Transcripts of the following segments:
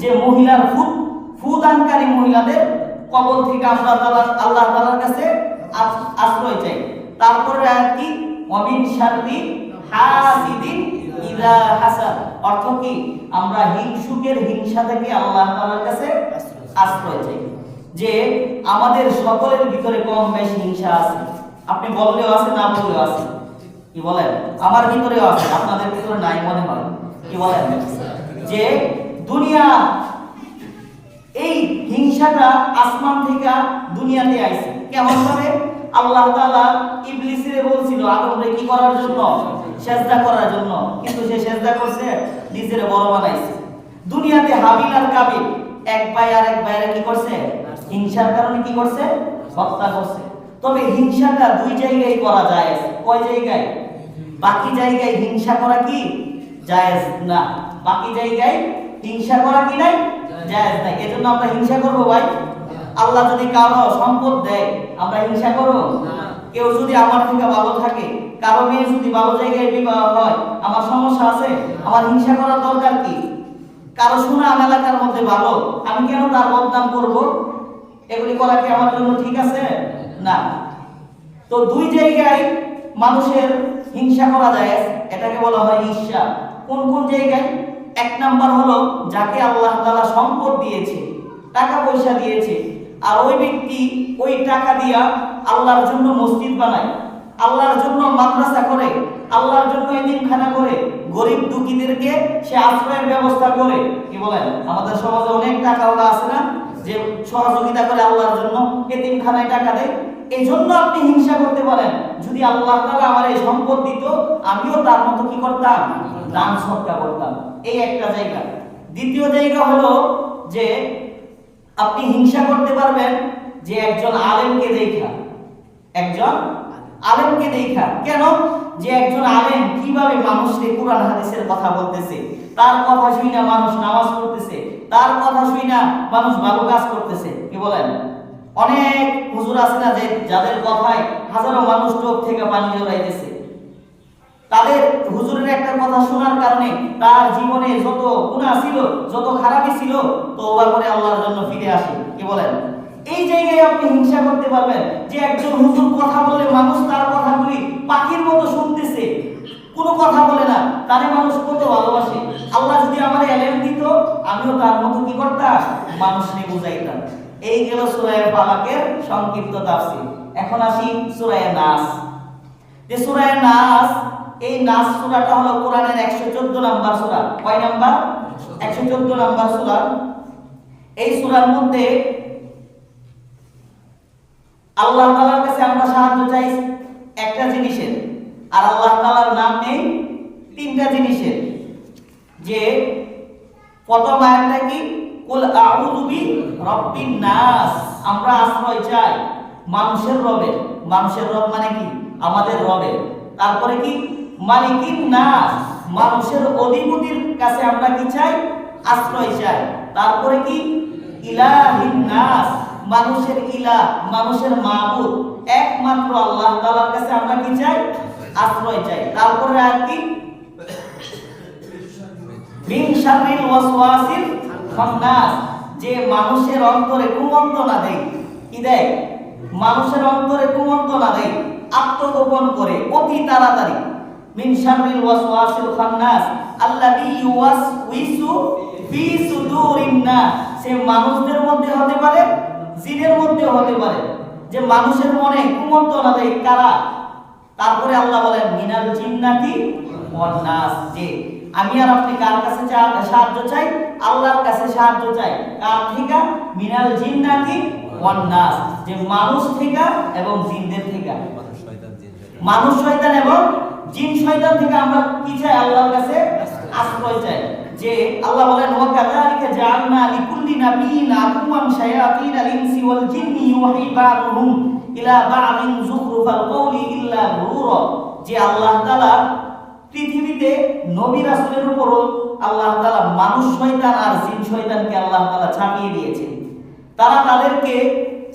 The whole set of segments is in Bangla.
যে মহিলার ফুদানকারী মহিলাদের কবল থেকে আমরা আল্লাহ তাআলার কাছে আশ্রয় চাই। তারপরে আয়াত কি, ওয়ামিন শাররি হাসিদিন ইযা হাসাদ, অর্থ কি আমরা হিংসুকের হিংসা থেকে আল্লাহ তাআলার কাছে আশ্রয় চাই। যে আমাদের সকলের ভিতরে কম বেশি হিংসা আছে, আপনি বললেও আছে না বললেও আছে, কি বলেন? আমার ভিতরেও আছে, আপনাদের ভিতরে নাই মনে হয়, কি বলেন? যে দুনিয়া এই হিংসাটা আসমান থেকে দুনিয়াতে আইছে কেমন ভাবে? আল্লাহ তাআলা ইবলিসকে বলছিল আদমরে কি করার জন্য? সিজদা করার জন্য, কিন্তু সে সিজদা করছে, নিজের বড় বানাইছে। দুনিয়াতে হাবিল আর কাবিল এক ভাই আর এক ভাইয়ের কি করছে? হিংসার কারণে কি করছে? হত্যা করছে। তবে হিংসাটা দুই জায়গায় করা যায়, কয় জায়গায়? বাকি জায়গায় হিংসা করা কি জায়েজ না, বাকি জায়গায় হিংসা করা কি নাই? জায়েজ নাই। এজন্য আমরা হিংসা করব ভাই? আল্লাহ যদি কারো সম্পদ দেয় আমরা হিংসা করব না। কেউ যদি আমার থেকে ভালো থাকে, কারো মেয়ে যদি ভালো জায়গায় বিবাহ হয়, আমার সমস্যা আছে? আমার হিংসা করার দরকার কি? কারো সুনাম এলাকার মধ্যে ভালো, আমি কেন তার বদনাম করব? এগুলি করা কি আমার জন্য ঠিক আছে? না। তো দুই জায়গায় মানুষের হিংসা করা যায়, এটাকে বলা হয় ঈর্ষা। কোন কোন জায়গায়? এক নাম্বার হলো যাকে আল্লাহ তাআলা সম্পদ দিয়েছে, টাকা পয়সা দিয়েছে, আর ওই ব্যক্তি ওই টাকা দিয়া আল্লাহর জন্য মসজিদ বানায়, আল্লাহর জন্য মাদ্রাসা করে, আল্লাহর জন্য এতিমখানা করে, গরিব দুঃখীদেরকে সে আশ্রয়ের ব্যবস্থা করে। কি বলেন? আমাদের সমাজে অনেক টাকাওয়ালা আছে না, যে সহযোগিতা করে আল্লাহর জন্য, এতিমখানায় টাকা দেয়। এই জন্য আপনি হিংসা করতে পারেন। যদি আল্লাহ তাআলা আমার এই সম্পদ দিত, আমিও তার মতো কি করতাম? দান সদকা করতাম। এই একটা জায়গা। দ্বিতীয় জায়গা হলো যে আপনি হিংসা করতে পারবেন যে একজন আলেমকে দেখা, একজন আলেমকে দেখা। কেন? যে একজন আলেম কিভাবে মানুষকে কুরআন হাদিসের কথা বলতেছে, তার কথা শুনে মানুষ নামাজ পড়তেছে, তার কথা শুনে মানুষ ভালো কাজ করতেছে। কি বলেন? অনেক হুজুর আছে না যে যাদের কথায় হাজারো মানুষ চোখ থেকে পানি ঝরাইতেছে, তাদের হুজুরের একটা কথা শোনার কারণে তার জীবনে যত গুনাহ ছিল, যত খারাপই ছিল, তওবা করে আল্লাহর জন্য ফিরে আসে। কি বলেন? এই জায়গায় আপনি হিংসা করতে পারবেন যে একজন হুজুর কথা বললে মানুষ তার কথাগুলি পাখির মতো শুনতেছে, কোনো কথা বলে না, তারে মানুষ কত ভালোবাসে। আল্লাহ যদি আমার ইলম দিত, আমিও তার মতো কি করতাম? মানুষকে বুঝাইতাম। এই গেল সূরা ফালাকের সংক্ষিপ্ত তাফসীর। এখন আসি সূরা নাস। যে সূরা নাস, এই নাস সূরাটা হলো কোরআনের 114 নাম্বার সূরা। কয় নাম্বার? 114 নাম্বার সূরা। এই সূরার মধ্যে আল্লাহ তাআলার কাছে আমরা সাহায্য চাই একটা জিনিসের, আর আল্লাহ তাআলার নাম নেই তিনটা জিনিসের। যে প্রথম আয়াতটা কি? কুল আউযু বি রাব্বিন নাস, আমরা আশ্রয় চাই মানুষের রবের। মানুষের রব মানে কি? আমাদের রবের। তারপরে কি? মালিকিন নাস, মানুষের অধিপতির কাছে আমরা কি চাই? আশ্রয় চাই। তারপরে কি? ইলাহিন নাস, মানুষের ইলাহ, মানুষের মাবুদ একমাত্র আল্লাহ তাআলার কাছে আমরা কি চাই? আশ্রয় চাই। তারপরে আর কি? মিন শাররিল ওয়াসওয়াসিল খান্নাস, যে মানুষের অন্তরে কুমন্ত্রণা দেয়। কি দেয়? মানুষের অন্তরে কুমন্ত্রণা দেয়, আত্মগোপন করে অতি তাড়াতাড়ি। মিন শাররিল ওয়াসওয়াসিল খান্নাস আল্লাযী ইউওয়াসউইসু ফি সুদুরিন নাস, সে মানুষদের মধ্যে হতে পারে, জিনের মধ্যে হতে পারে, যে মানুষের মনে কুমন্ত্রণা দেয়। কারা? তারপরে আল্লাহ বলেন মিনাল জিন্নাতি ওয়ান নাস, যে আমি আর আপনি কার কাছে সাহায্য চাই? আল্লাহর কাছে সাহায্য চাই। কার থেকে? মিনাল জিন্নাতি ওয়ান নাস, যে মানুষ থেকে এবং জিনদের থেকে। মানুষ শয়তান এবং জিন শয়তান থেকে আমরা কি চাই? আল্লাহর কাছে আশ্রয় চাই। যে আল্লাহ বলেন ওয়া কাযালিকা জাআলনা লিকুল্লি নাবিয়্যিন আদুওয়ান শায়াতিনাল ইনসি ওয়াল জিন্নি ইউহি বা'দুহুম ইলা বা'দিন যুখরুফাল কওলি ইল্লা গুরুরা, যে আল্লাহ তাআলা পৃথিবীতে নবী রাসূলের উপর আল্লাহ তাআলা মানুষ শয়তান আর জিন শয়তানকে আল্লাহ তাআলা ছাপিয়ে দিয়েছেন। তারা তাদেরকে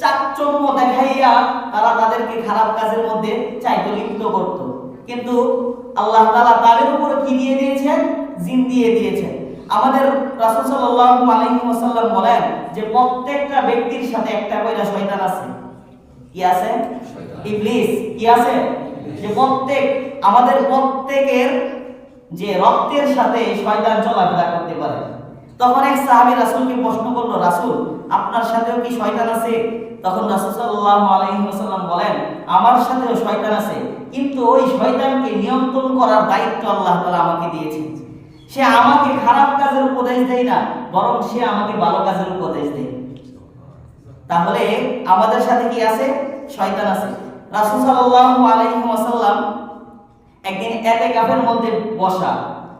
চাকচম্য দেখাইয়া তারা তাদেরকে খারাপ কাজের মধ্যে চাইতে লিপ্ত করত। কিন্তু আল্লাহ তাআলা তাদের উপর কি দিয়ে দিয়েছেন? জিন দিয়ে দিয়েছেন। আমাদের রাসূল সাল্লাল্লাহু আলাইহি ওয়াসাল্লাম বলেন যে প্রত্যেকটা ব্যক্তির সাথে একটা করে শয়তান আছে। কি আছে? ইবলিস। কি আছে? যে আমাদের প্রত্যেকের যে রক্তের সাথে শয়তান চলাফেরা করতে পারে। তখন এক সাহাবী রাসূলকে প্রশ্ন করলো, রাসূল আপনার সাথেও কি শয়তান আছে? তখন রাসূল সাল্লাল্লাহু আলাইহি ওয়াসাল্লাম বলেন, আমার সাথেও শয়তান আছে, কিন্তু ওই শয়তানকে নিয়ন্ত্রণ করার দায়িত্ব আল্লাহ তাআলা আমাকে দিয়েছেন। সে আমাকে খারাপ কাজের উপদেশ দেয় না, বরং সে আমাকে ভালো কাজের উপদেশ দেয়। তাহলে আমাদের সাথে কি আছে? শয়তান আছে। রাসূল সাল্লাল্লাহু আলাইহি ওয়াসাল্লাম একদিন ইতিকাফের মধ্যে বসা,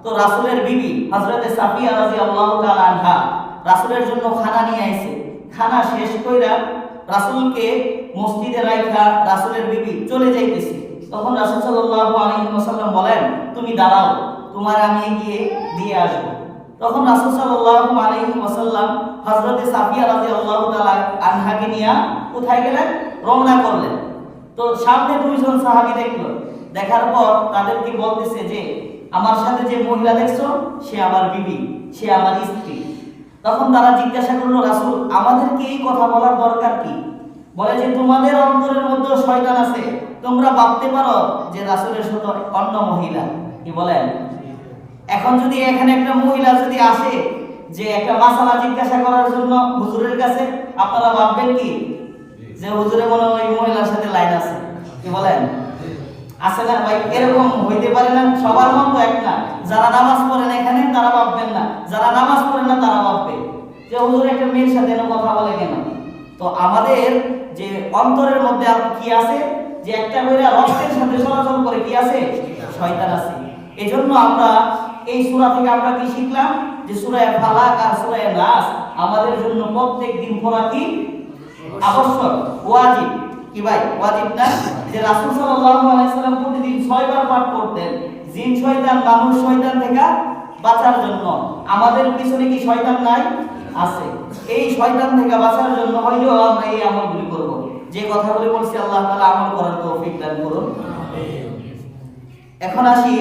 তো রাসূলের বিবি হযরতে সাফিয়া রাদিয়াল্লাহু তাআলা আনহা রাসূলের জন্য খানা নিয়ে আইছে। খানা শেষ কইরা রাসূলকে মসজিদে রাইখা রাসূলের বিবি চলে যাইতেছে। তখন রাসূল সাল্লাল্লাহু আলাইহি ওয়াসাল্লাম বলেন, তুমি দাঁড়াও, তোমার আমি গিয়ে দিয়ে আসব। তখন রাসূল সাল্লাল্লাহু আলাইহি ওয়াসাল্লাম হযরতে সাফিয়া রাদিয়াল্লাহু তাআলা আনহাকে নিয়ে কোথায় গেলেন? রওনা করলেন। তো সামনে দুইজন সাহাবী দেখলো, দেখার পর তাদেরকে বলতেছে যে আমার সাথে যে মহিলা দেখছো সে আমার বিবি, সে আমার স্ত্রী। তখন তারা জিজ্ঞাসা করলো, রাসূল আমাদেরকে এই কথা বলার দরকার কি? বলে যে তোমাদের অন্তরের মধ্যে শয়তান আছে, তোমরা ভাবতে পারো যে রাসূলের সাথে অন্য মহিলা। কি বলেন? এখন যদি এখানে একটা মহিলা যদি আসে যে একটা মাসালা জিজ্ঞাসা করার জন্য হুজুরের কাছে, আপনারা ভাববেন কি যে হুজুরে মনে হয় ওই মহিলার সাথে লাইন আছে? কি বলেন? আছে না ভাই? এরকম হইতে পারে না? সবার মন তো এক না। যারা নামাজ পড়ে না এখানে তারা ভাববেন না, যারা নামাজ পড়ে না তারা ভাববে যে হুজুর একটা মেয়ের সাথে এরকম কথা বলে কেন? তো আমাদের যে অন্তরের মধ্যে কি আছে? যে একটা করে রক্তের সাথে চলাচল করে কি আছে? শয়তান আছে। এজন্য আমরা এই সূরা থেকে আমরা কি শিখলাম? যে সূরা ফালাক আর সূরা নাস আমাদের জন্য প্রত্যেক দিন পড়া কি আবশ্যক, ওয়াজিব। কি ভাই? ওয়াজিব না? যে রাসূল সাল্লাল্লাহু আলাইহি সাল্লাম প্রতিদিন 6 বার পাঠ করতেন জিন শয়তান মানুষ শয়তান থেকে বাঁচার জন্য। আমাদের পিছনে কি শয়তান নাই? আছে। এই শয়তান থেকে বাঁচার জন্য হইলেও আমরা এই আমলগুলি করব। যে কথাগুলি বলছি আল্লাহ তাআলা আমল করার তৌফিক দান করুন। এখন আসি